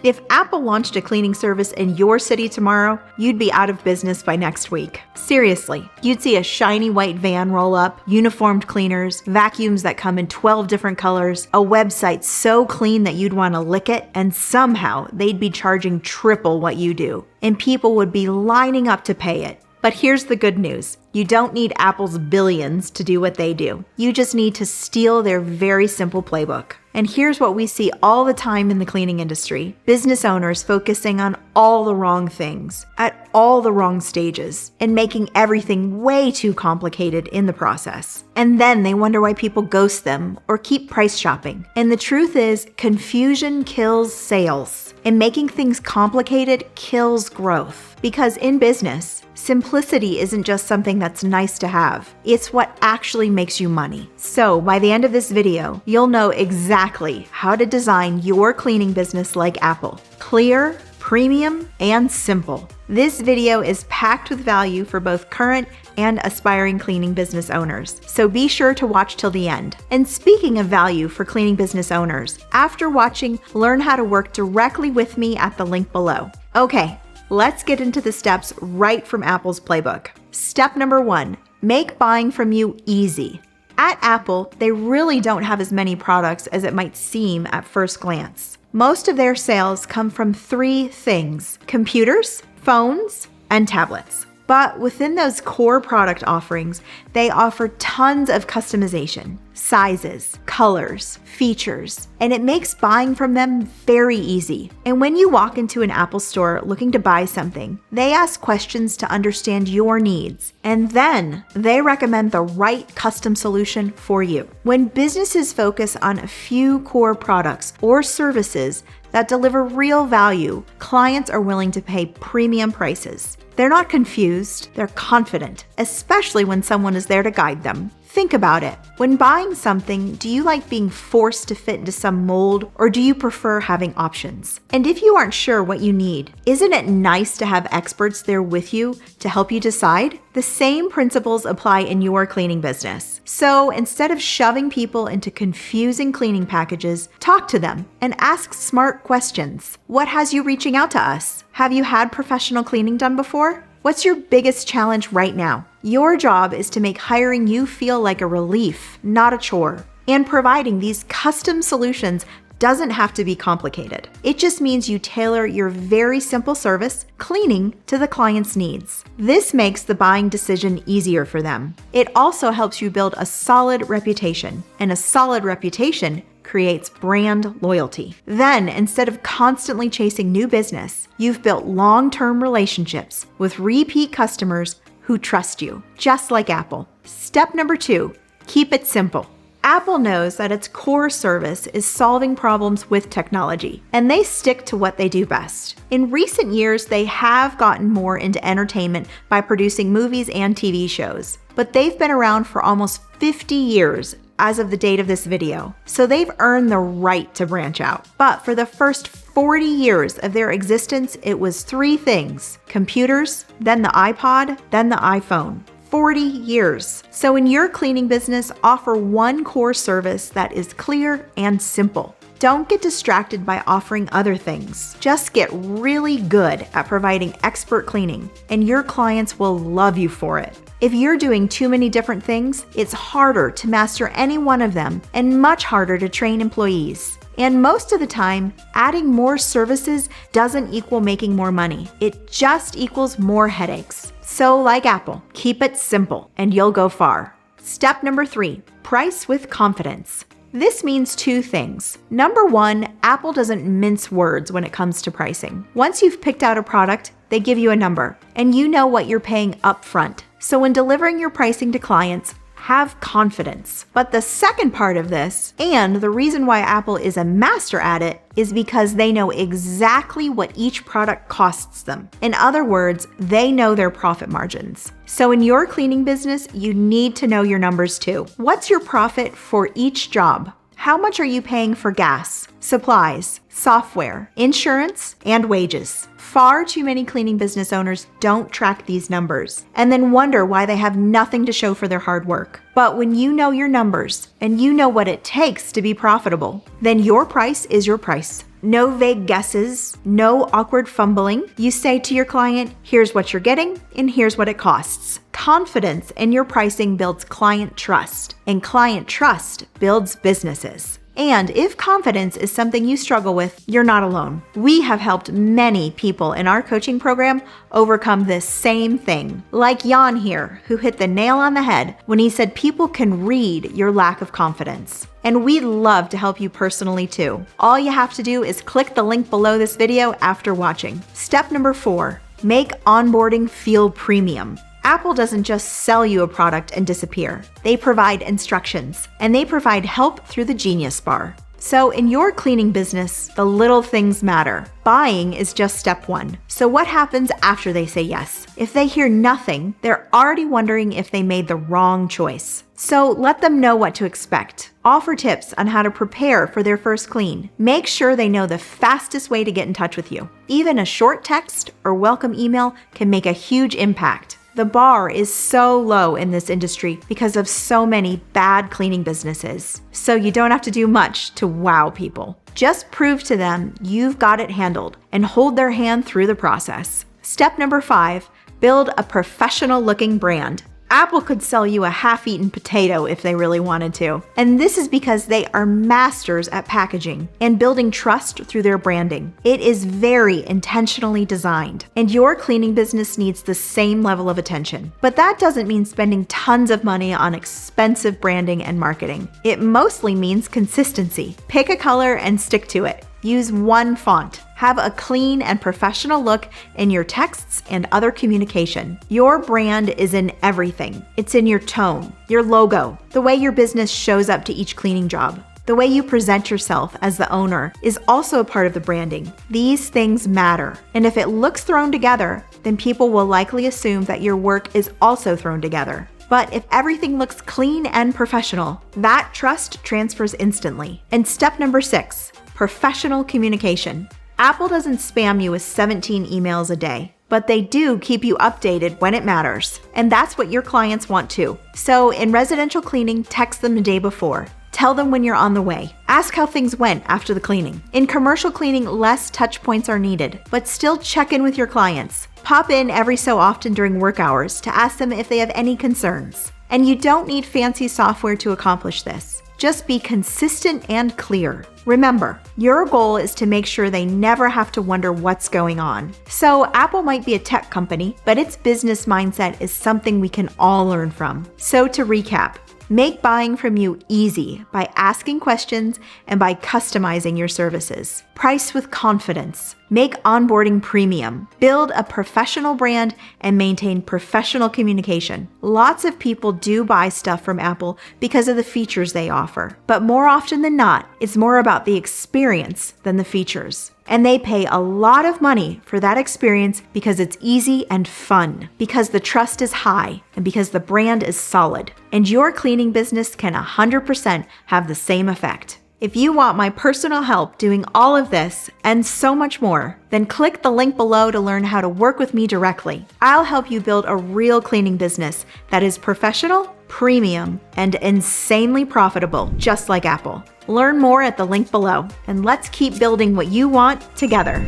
If Apple launched a cleaning service in your city tomorrow, you'd be out of business by next week. Seriously, you'd see a shiny white van roll up, uniformed cleaners, vacuums that come in 12 different colors, a website so clean that you'd want to lick it, and somehow they'd be charging triple what you do. And people would be lining up to pay it. But here's the good news. You don't need Apple's billions to do what they do. You just need to steal their very simple playbook. And here's what we see all the time in the cleaning industry. Business owners focusing on all the wrong things, at all the wrong stages, and making everything way too complicated in the process. And then they wonder why people ghost them or keep price shopping. And the truth is, confusion kills sales. And making things complicated kills growth. Because in business, simplicity isn't just something that's nice to have. It's what actually makes you money. So by the end of this video, you'll know exactly how to design your cleaning business like Apple. Clear, premium, and simple. This video is packed with value for both current and aspiring cleaning business owners, so be sure to watch till the end. And speaking of value for cleaning business owners, after watching, learn how to work directly with me at the link below. Okay, let's get into the steps right from Apple's playbook. Step number 1, make buying from you easy. At Apple, they really don't have as many products as it might seem at first glance. Most of their sales come from 3 things: computers, phones, and tablets. But within those core product offerings, they offer tons of customization, sizes, colors, features, and it makes buying from them very easy. And when you walk into an Apple store looking to buy something, they ask questions to understand your needs, and then they recommend the right custom solution for you. When businesses focus on a few core products or services that deliver real value, clients are willing to pay premium prices. They're not confused, they're confident, especially when someone is there to guide them. Think about it. When buying something, do you like being forced to fit into some mold, or do you prefer having options? And if you aren't sure what you need, isn't it nice to have experts there with you to help you decide? The same principles apply in your cleaning business. So instead of shoving people into confusing cleaning packages, talk to them and ask smart questions. What has you reaching out to us? Have you had professional cleaning done before? What's your biggest challenge right now? Your job is to make hiring you feel like a relief, not a chore. And providing these custom solutions doesn't have to be complicated. It just means you tailor your very simple service, cleaning, to the client's needs. This makes the buying decision easier for them. It also helps you build a solid reputation, and a solid reputation creates brand loyalty. Then, instead of constantly chasing new business, you've built long-term relationships with repeat customers who trust you, just like Apple. Step number 2, keep it simple. Apple knows that its core service is solving problems with technology, and they stick to what they do best. In recent years, they have gotten more into entertainment by producing movies and TV shows, but they've been around for almost 50 years as of the date of this video, so they've earned the right to branch out. But for the first 40 years of their existence, it was 3 things: computers, then the iPod, then the iPhone. 40 years. So in your cleaning business, offer one core service that is clear and simple. Don't get distracted by offering other things. Just get really good at providing expert cleaning, and your clients will love you for it. If you're doing too many different things, it's harder to master any one of them and much harder to train employees. And most of the time, adding more services doesn't equal making more money. It just equals more headaches. So like Apple, keep it simple and you'll go far. Step number 3, price with confidence. This means 2 things. Number 1, Apple doesn't mince words when it comes to pricing. Once you've picked out a product, they give you a number, and you know what you're paying up front. So when delivering your pricing to clients, have confidence. But the second part of this, and the reason why Apple is a master at it, is because they know exactly what each product costs them. In other words, they know their profit margins. So in your cleaning business, you need to know your numbers too. What's your profit for each job? How much are you paying for gas, supplies, software, insurance, and wages? Far too many cleaning business owners don't track these numbers and then wonder why they have nothing to show for their hard work. But when you know your numbers and you know what it takes to be profitable, then your price is your price. No vague guesses, no awkward fumbling. You say to your client, here's what you're getting and here's what it costs. Confidence in your pricing builds client trust, and client trust builds businesses. And if confidence is something you struggle with, you're not alone. We have helped many people in our coaching program overcome this same thing. Like Jan here, who hit the nail on the head when he said people can read your lack of confidence. And we'd love to help you personally too. All you have to do is click the link below this video after watching. Step number 4, make onboarding feel premium. Apple doesn't just sell you a product and disappear. They provide instructions, and they provide help through the Genius Bar. So in your cleaning business, the little things matter. Buying is just step 1. So what happens after they say yes? If they hear nothing, they're already wondering if they made the wrong choice. So let them know what to expect. Offer tips on how to prepare for their first clean. Make sure they know the fastest way to get in touch with you. Even a short text or welcome email can make a huge impact. The bar is so low in this industry because of so many bad cleaning businesses. So you don't have to do much to wow people. Just prove to them you've got it handled and hold their hand through the process. Step number 5, build a professional-looking brand. Apple could sell you a half-eaten potato if they really wanted to. And this is because they are masters at packaging and building trust through their branding. It is very intentionally designed, and your cleaning business needs the same level of attention. But that doesn't mean spending tons of money on expensive branding and marketing. It mostly means consistency. Pick a color and stick to it. Use one font. Have a clean and professional look in your texts and other communication. Your brand is in everything. It's in your tone, your logo, the way your business shows up to each cleaning job. The way you present yourself as the owner is also a part of the branding. These things matter. And if it looks thrown together, then people will likely assume that your work is also thrown together. But if everything looks clean and professional, that trust transfers instantly. And step number 6, professional communication. Apple doesn't spam you with 17 emails a day, but they do keep you updated when it matters. And that's what your clients want too. So in residential cleaning, text them the day before. Tell them when you're on the way. Ask how things went after the cleaning. In commercial cleaning, less touch points are needed, but still check in with your clients. Pop in every so often during work hours to ask them if they have any concerns. And you don't need fancy software to accomplish this. Just be consistent and clear. Remember, your goal is to make sure they never have to wonder what's going on. So Apple might be a tech company, but its business mindset is something we can all learn from. So to recap, make buying from you easy by asking questions and by customizing your services. Price with confidence. Make onboarding premium. Build a professional brand and maintain professional communication. Lots of people do buy stuff from Apple because of the features they offer. But more often than not, it's more about the experience than the features. And they pay a lot of money for that experience because it's easy and fun, because the trust is high, and because the brand is solid. And your cleaning business can 100% have the same effect. If you want my personal help doing all of this and so much more, then click the link below to learn how to work with me directly. I'll help you build a real cleaning business that is professional, premium, and insanely profitable, just like Apple. Learn more at the link below, and let's keep building what you want together.